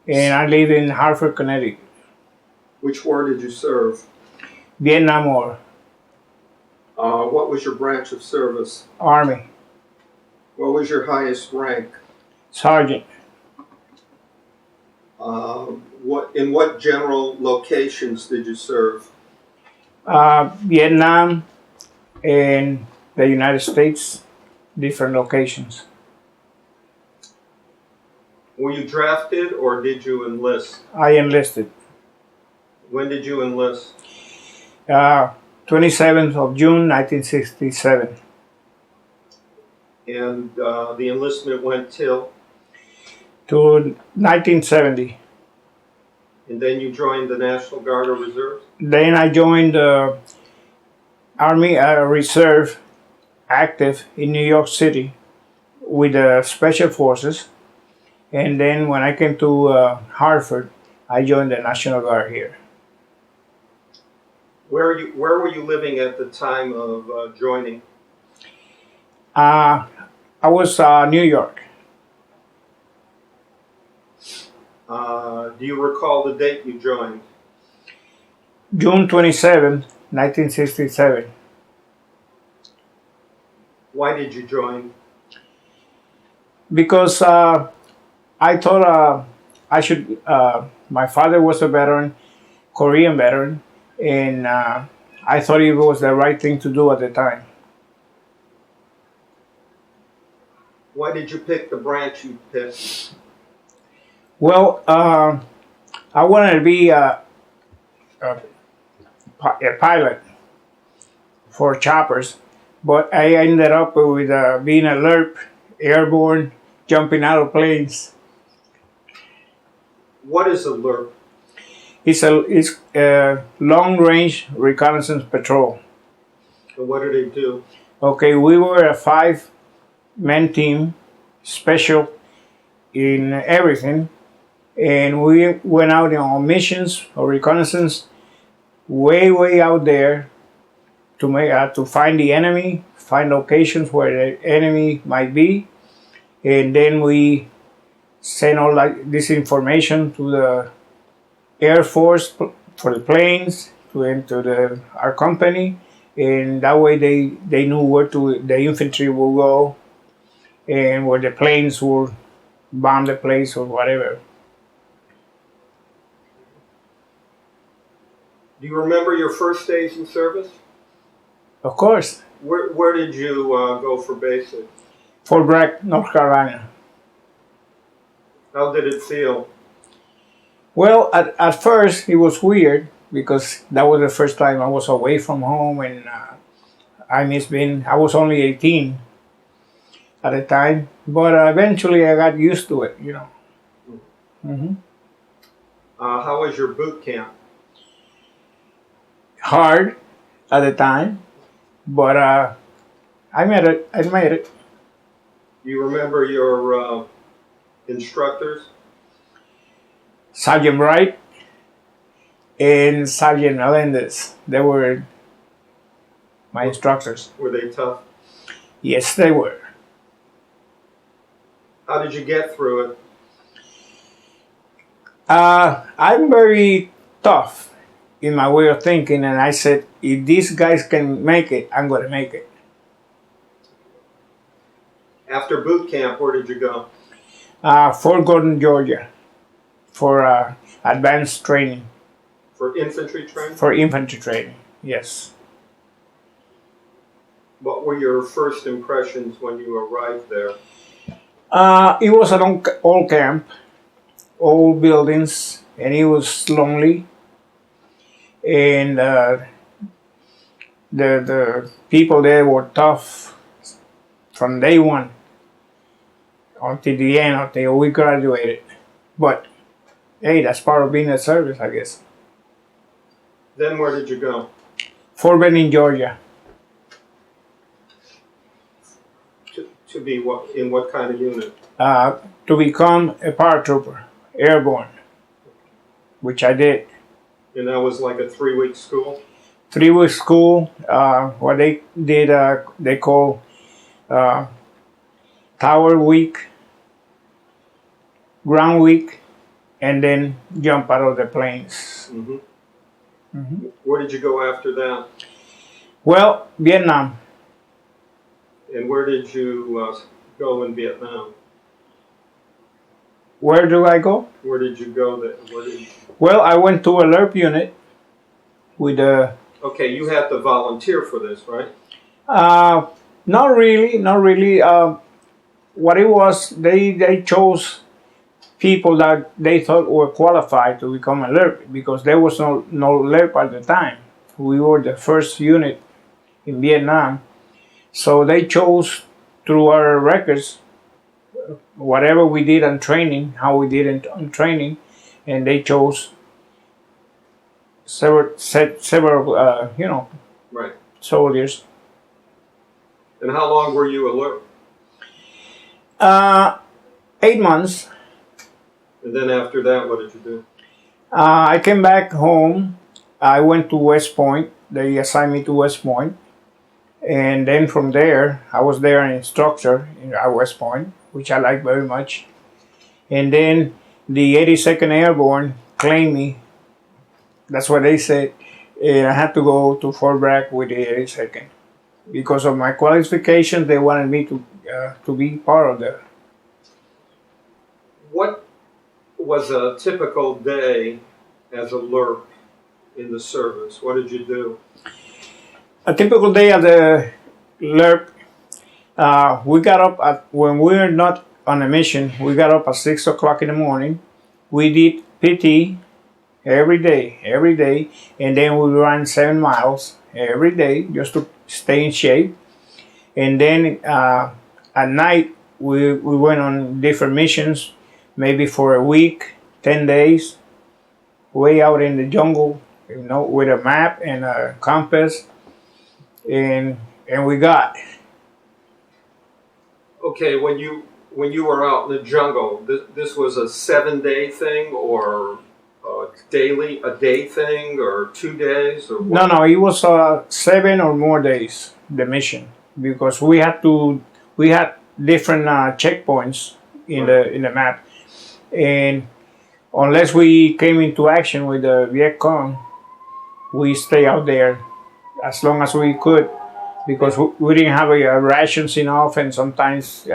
and I live in Hartford, Connecticut. Which war did you serve? Vietnam War, What was your branch of service? Army, What was your highest rank? Sergeant, In what general locations did you serve? Vietnam, and the United States, different locations. Were you drafted or did you enlist? I enlisted. When did you enlist? 27th of June, 1967. And the enlistment went till? To 1970. And then you joined the National Guard or Reserves? Then I joined the Army Reserve active in New York City with the Special Forces. And then when I came to Hartford, I joined the National Guard here. Where were you living at the time of joining? I was New York. Do you recall the date you joined? June 27, 1967. Why did you join? Because I thought I should. My father was a veteran, Korean veteran, and I thought it was the right thing to do at the time. Why did you pick the branch you picked? Well, I wanted to be a pilot for choppers, but I ended up with being a LERP, airborne, jumping out of planes. What is a LERP? It's a long-range reconnaissance patrol. And what do they do? Okay, we were a 5-man team, special in everything, and we went out on missions or reconnaissance way out there to find the enemy, find locations where the enemy might be, and then we send all this information to the Air Force for the planes, to our company, and that way they knew where the infantry will go and where the planes will bomb the place or whatever. Do you remember your first days in service? Of course. Where did you go for basic? Fort Bragg, North Carolina. How did it feel? Well, at first it was weird because that was the first time I was away from home, and I was only 18 at the time, but eventually I got used to it, you know. Mm-hmm. How was your boot camp? Hard at the time, but I made it. Do you remember your instructors? Sergeant Wright and Sergeant Melendez. They were my instructors. Were they tough? Yes, they were. How did you get through it? I'm very tough in my way of thinking, and I said, if these guys can make it, I'm going to make it. After boot camp, where did you go? Fort Gordon, Georgia, for advanced training. For infantry training? For infantry training, yes. What were your first impressions when you arrived there? It was an old camp, old buildings, and it was lonely. And the people there were tough from day one until the end, until we graduated. But hey, that's part of being in service, I guess. Then where did you go? Fort Benning, Georgia. To be in what kind of unit? To become a paratrooper, airborne, which I did. And that was like a 3-week school? 3-week school. What they did, they call Tower Week, Ground Week, and then jump out of the planes. Mm-hmm. Mm-hmm. Where did you go after that? Well, Vietnam. And where did you go in Vietnam? Where do I go? Where did you go there? Where did you... Well, I went to a LERP unit with a. Okay, you had to volunteer for this, right? Not really, not really. What it was, they chose people that they thought were qualified to become a LERP because there was no LERP at the time. We were the first unit in Vietnam, so they chose through our records whatever we did on training, how we did on training, and they chose several Right. soldiers. And how long were you alert? 8 months. And then after that, what did you do? I came back home. I went to West Point. They assigned me to West Point. And then from there, I was there an instructor at West Point, which I like very much. And then the 82nd Airborne claimed me. That's what they said. And I had to go to Fort Bragg with the 82nd. Because of my qualifications, they wanted me to be part of the. What was a typical day as a LERP in the service? What did you do? A typical day at the LERP, we got up when we were not on a mission, we got up at 6 o'clock in the morning. We did PT every day, and then we ran 7 miles every day just to stay in shape. And then at night, we went on different missions, maybe for a week, 10 days, way out in the jungle, with a map and a compass. And we got. Okay, when you were out in the jungle, this was a 7-day thing, or a day thing, or 2 days, or what? No, it was 7 or more days, the mission, because we had different checkpoints in the map, and unless we came into action with the Viet Cong, we stay out there as long as we could, because we didn't have rations enough, and sometimes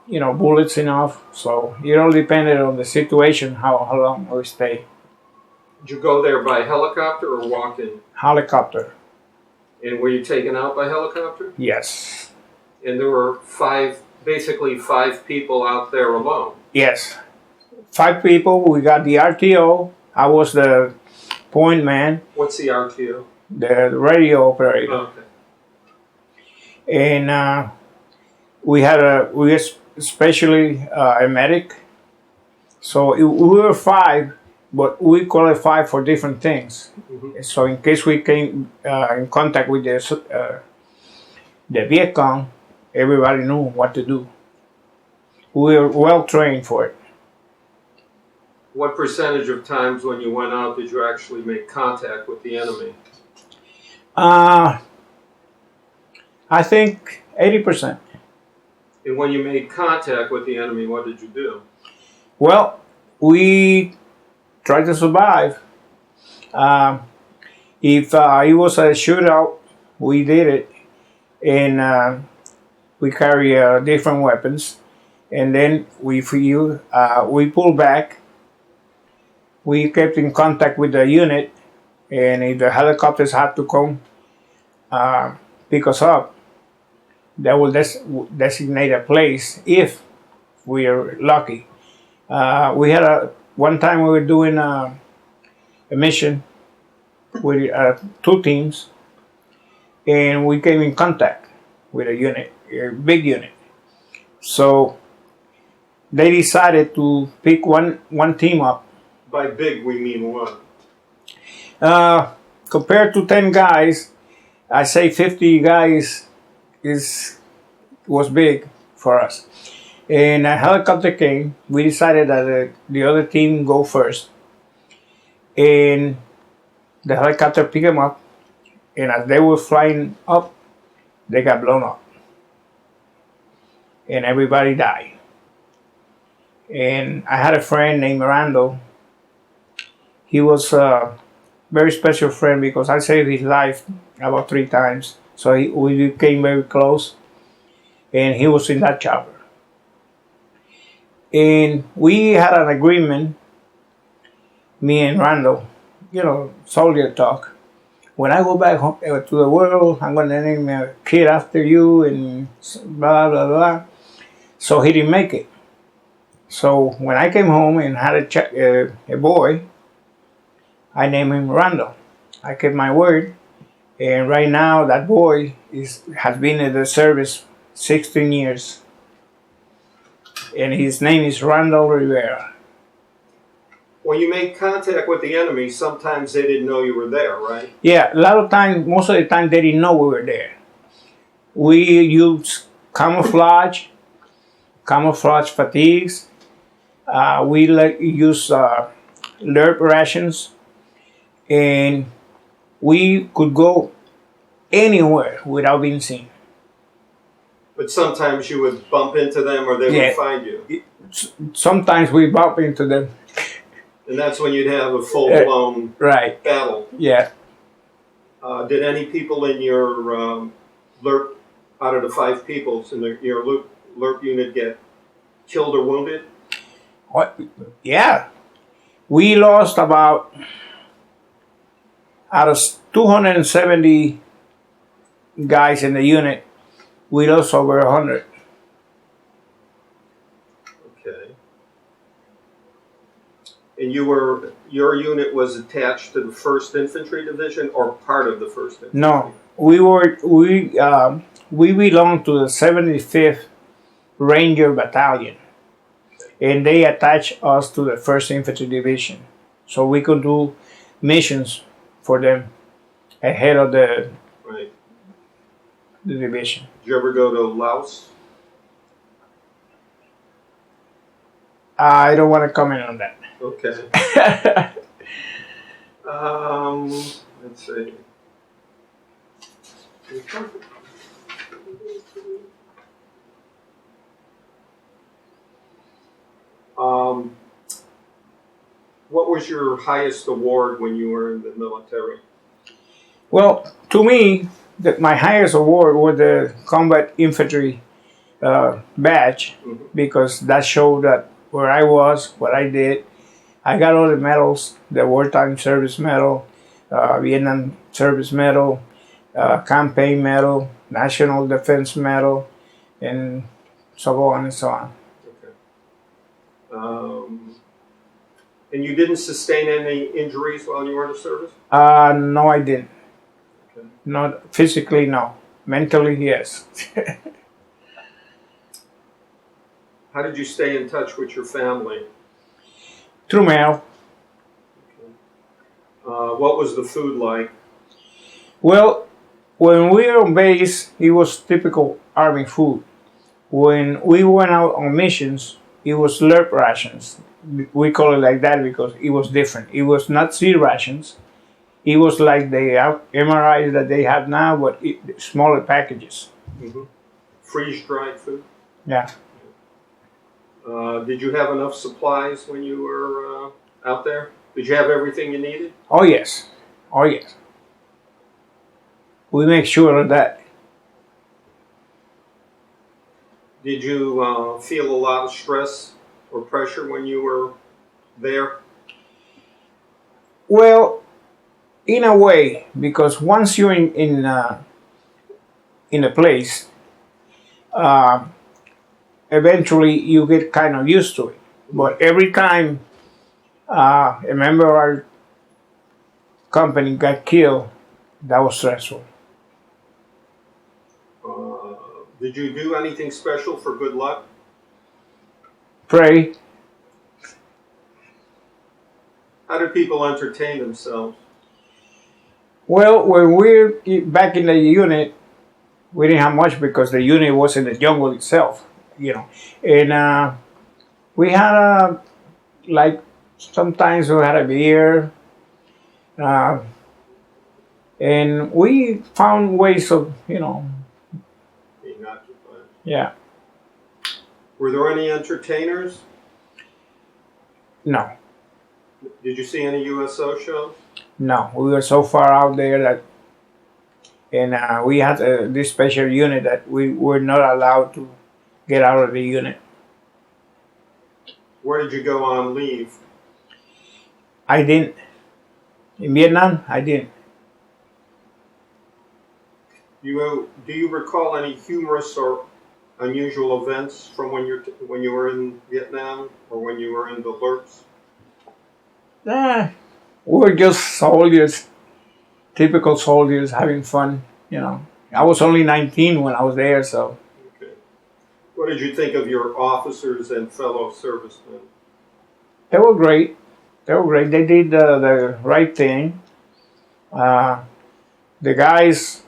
bullets enough. So it all depended on the situation how long we stay. Did you go there by helicopter or walk-in? Helicopter. And were you taken out by helicopter? Yes. And there were basically five people out there alone. Yes. 5 people. We got the RTO. I was the point man. What's the RTO? The radio operator. Okay. And we had especially a medic. So we were 5, but we qualified for different things. Mm-hmm. So in case we came in contact with the Viet Cong, everybody knew what to do. We were well trained for it. What percentage of times when you went out did you actually make contact with the enemy? I think 80%. And when you made contact with the enemy, what did you do? Well, we tried to survive. If it was a shootout, we did it, and we carry different weapons. And then we pulled back. We kept in contact with the unit, and if the helicopters had to come pick us up, they will designate a place if we are lucky. We had one time we were doing a mission with 2 teams, and we came in contact with a big unit. So they decided to pick one team up. By big, we mean what? Compared to 10 guys, I say 50 guys was big for us. And a helicopter came. We decided that the other team go first. And the helicopter picked them up. And as they were flying up, they got blown up. And everybody died. And I had a friend named Randall. He was a very special friend because I saved his life about 3 times. So we became very close, and he was in that chopper. And we had an agreement, me and Randall, soldier talk. When I go back home, to the world, I'm going to name a kid after you and blah, blah, blah. So he didn't make it. So when I came home and had a boy, I named him Randall. I kept my word. And right now, that boy has been in the service 16 years. And his name is Randall Rivera. When you made contact with the enemy, sometimes they didn't know you were there, right? Yeah, a lot of times, most of the time, they didn't know we were there. We used camouflage fatigues. We use lerp rations, and we could go anywhere without being seen. But sometimes you would bump into them or they would find you. Sometimes we bump into them. And that's when you'd have a full-blown battle. Yeah. Did any people in your LERP, out of the 5 people in your LERP unit, get killed or wounded? Yeah. We lost out of 270 guys in the unit, we lost over 100. Okay. And your unit was attached to the 1st Infantry Division or part of the 1st Infantry? No, we belonged to the 75th Ranger Battalion, and they attached us to the 1st Infantry Division, so we could do missions for them ahead of the division. Did you ever go to Laos? I don't want to comment on that. Okay. Let's see. What was your highest award when you were in the military? Well, to me, my highest award was the Combat Infantry badge, because that showed that where I was, what I did. I got all the medals: the Wartime Service Medal, Vietnam Service Medal, Campaign Medal, National Defense Medal, and so on and so on. Okay. And you didn't sustain any injuries while you were in the service? No, I didn't. Okay. Not physically, no. Mentally, yes. How did you stay in touch with your family? Through mail. Okay. What was the food like? Well, when we were on base, it was typical Army food. When we went out on missions, it was lerp rations. We call it like that because it was different. It was not sea rations. It was like the MRIs that they have now, but smaller packages. Mm-hmm. Freeze-dried food? Yeah. Did you have enough supplies when you were out there? Did you have everything you needed? Oh, yes. Oh, yes. We make sure of that. Did you feel a lot of stress or pressure when you were there? Well, in a way, because once you're in a place, eventually you get kind of used to it. But every time a member of our company got killed, that was stressful. Did you do anything special for good luck? Pray. How do people entertain themselves? Well, when we're back in the unit, we didn't have much because the unit was in the jungle itself, And we had sometimes we had a beer, and we found ways of, being occupied. Yeah. Were there any entertainers? No, Did you see any USO shows? no. We were so far out there that, and we had this special unit that we were not allowed to get out of the unit. Where did you go on leave? I didn't. In Vietnam, I didn't. Do you recall any humorous or unusual events from when you were in Vietnam or when you were in the lurks? We were just soldiers, typical soldiers having fun, you know. I was only 19 when I was there, so. Okay. What did you think of your officers and fellow servicemen? They were great. They were great. They did the right thing. The guys,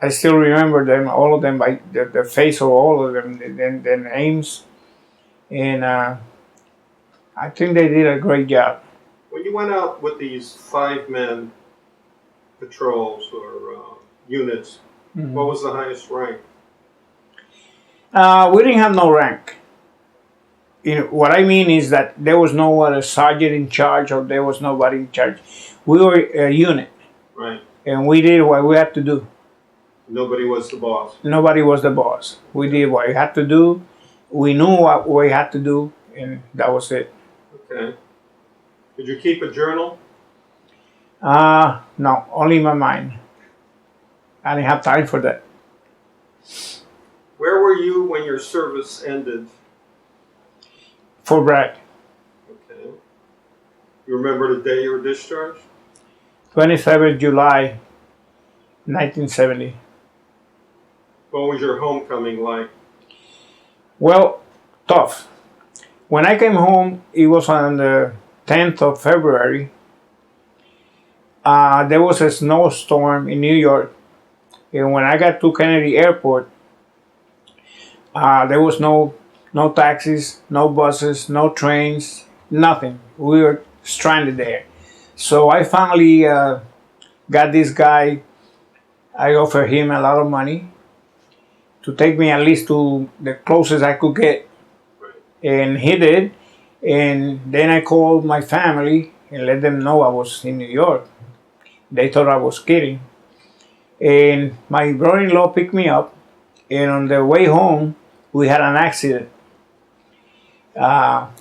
I still remember them, all of them, by the face of all of them, their names. And I think they did a great job. When you went out with these 5-man patrols or units, what was the highest rank? We didn't have no rank. What I mean is that there was no other sergeant in charge or there was nobody in charge. We were a unit. Right. And we did what we had to do. Nobody was the boss. Nobody was the boss. We did what we had to do. We knew what we had to do, and that was it. Okay. Did you keep a journal? No, only my mind. I didn't have time for that. Where were you when your service ended? For Bragg, Okay. You remember the day you were discharged? 27th July, 1970. What was your homecoming like? Well, tough. When I came home, it was on the 10th of February. There was a snowstorm in New York. And when I got to Kennedy Airport, there was no taxis, no buses, no trains, nothing. We were stranded there. So I finally got this guy. I offered him a lot of money to take me at least to the closest I could get. Right. And he did. And then I called my family and let them know I was in New York. They thought I was kidding. And my brother-in-law picked me up. And on the way home, we had an accident.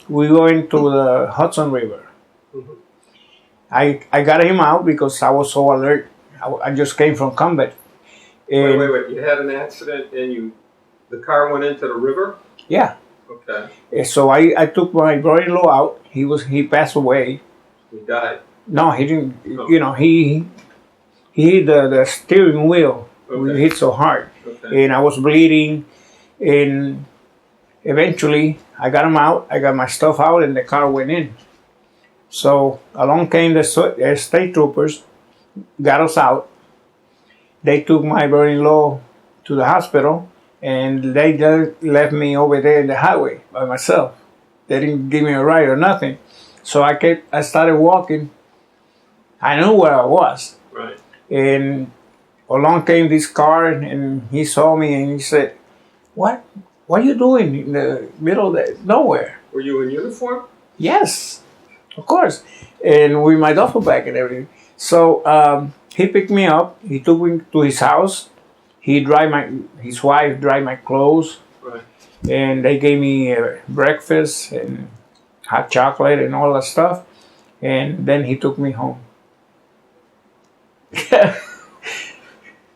We were into the Hudson River. Mm-hmm. I got him out because I was so alert. I just came from combat. And Wait. You had an accident and the car went into the river? yeah. Okay. So I took my brother-in-law out. He passed away. He died? No, he didn't. Oh. You know, he hit the steering wheel. Okay. We hit so hard. Okay. And I was bleeding. And eventually, I got him out. I got my stuff out, and the car went in. So along came the state troopers, got us out. They took my brother-in-law to the hospital, and they just left me over there in the highway by myself. They didn't give me a ride or nothing. So I started walking. I knew where I was. Right. And along came this car, and he saw me, and he said, What are you doing in the middle of nowhere? Were you in uniform? Yes, of course. And with my duffel bag and everything. So he picked me up. He took me to his house. His wife dried my clothes. Right. And they gave me breakfast and hot chocolate and all that stuff. And then he took me home.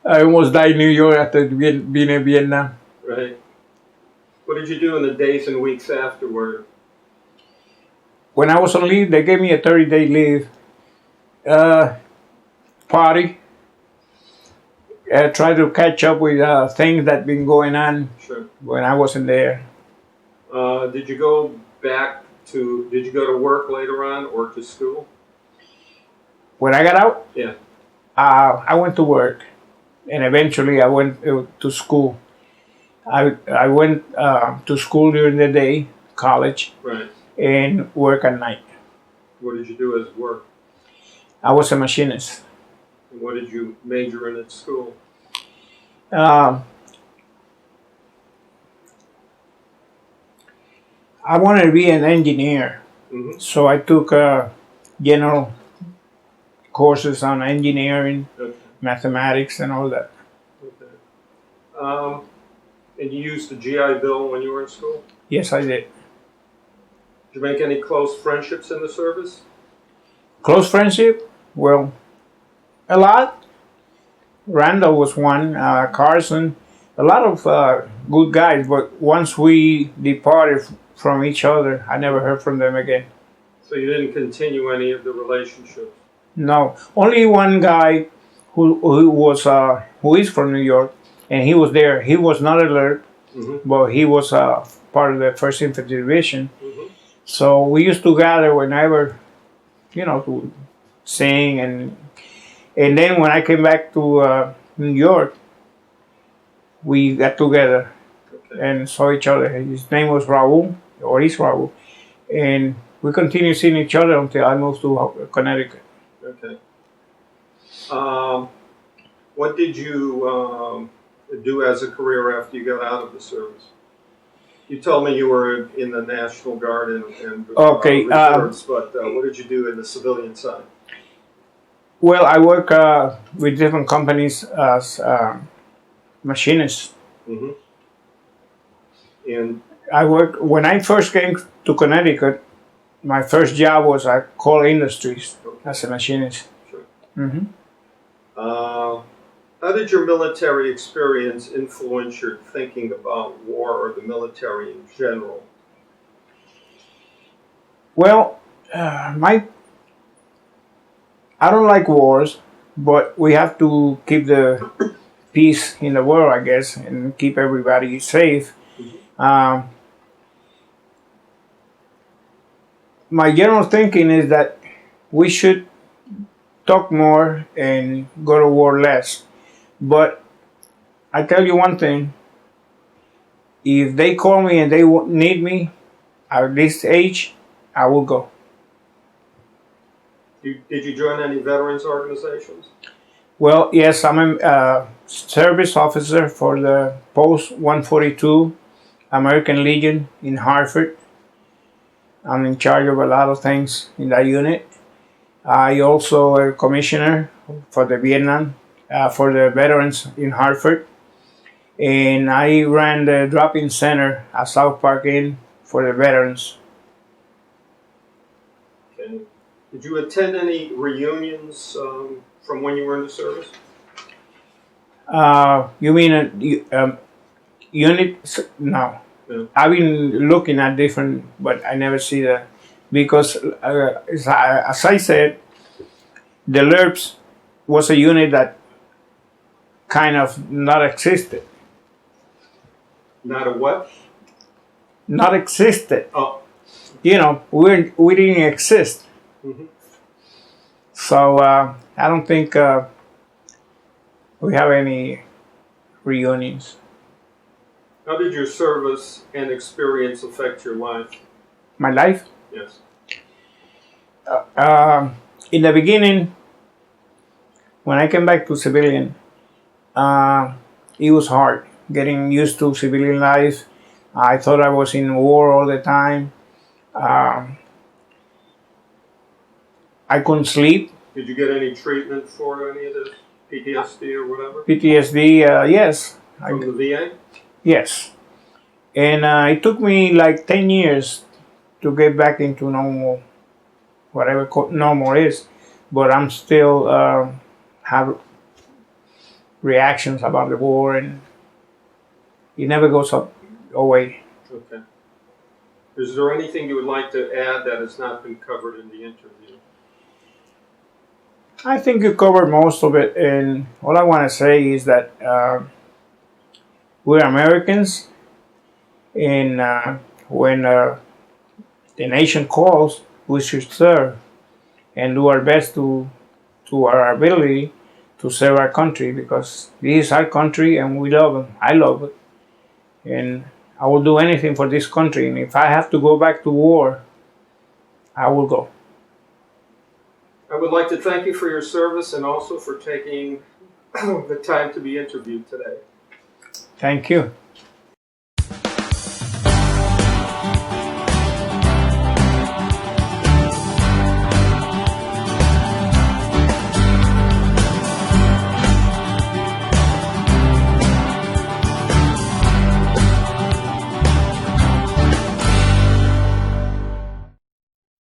I almost died in New York after being in Vietnam. Right. What did you do in the days and weeks afterward? When I was on leave, they gave me a 30-day leave. Party. Try to catch up with things that been going on Sure. when I wasn't there. Did you go to work later on or to school? When I got out, Yeah. I went to work, and eventually I went to school. I went to school during the day, college, Right. and work at night. What did you do as work? I was a machinist. And what did you major in at school? I wanted to be an engineer, Mm-hmm. So I took general courses on engineering, Okay. mathematics, and all that. Okay. And you used the GI Bill when you were in school? Yes, I did. Did you make any close friendships in the service? Close friendship? Well, a lot. Randall was one, Carson, a lot of good guys, but once we departed from each other, I never heard from them again. So you didn't continue any of the relationships? No, only one guy who is from New York, and he was there. He was not alert, Mm-hmm. but he was part of the First Infantry Division. Mm-hmm. So we used to gather whenever, to sing, and then when I came back to New York, we got together Okay. and saw each other. His name was Raul, or is Raul, and we continued seeing each other until I moved to Connecticut. Okay. What did you do as a career after you got out of the service? You told me you were in the National Guard and Okay, reserves, but what did you do in the civilian side? Well, I work with different companies as machinist. Mm-hmm. And I work when I first came to Connecticut. My first job was at Coal Industries as a machinist. sure. Hmm. How did your military experience influence your thinking about war or the military in general? Well, I don't like wars, but we have to keep the peace in the world, I guess, and keep everybody safe. My general thinking is that we should talk more and go to war less. But I tell you one thing, if they call me and they need me at this age, I will go. Did you join any veterans organizations? Well, yes, I'm a service officer for the Post 142 American Legion in Hartford. I'm in charge of a lot of things in that unit. I also a commissioner for the Vietnam, for the veterans in Hartford. And I ran the drop-in center at South Park Inn for the veterans. Okay. Did you attend any reunions from when you were in the service? You mean a unit? No. Yeah. I've been looking at different, but I never see that because, as I said, the LERPS was a unit that kind of not existed. Not a what? Not existed. Oh. We didn't exist. Mm-hmm. So I don't think we have any reunions. How did your service and experience affect your life? My life? Yes. In the beginning, when I came back to civilian, it was hard getting used to civilian life. I thought I was in war all the time. I couldn't sleep. Did you get any treatment for any of this PTSD or whatever? PTSD, yes. From the VA? Yes. And it took me like 10 years to get back into normal, whatever normal is. But I'm still have reactions about the war, and it never goes away. Okay. Is there anything you would like to add that has not been covered in the interview? I think you covered most of it, and all I want to say is that we're Americans, and when the nation calls, we should serve and do our best to our ability to serve our country, because this is our country and we love it. I love it, and I will do anything for this country. And if I have to go back to war, I will go. I would like to thank you for your service and also for taking the time to be interviewed today. Thank you.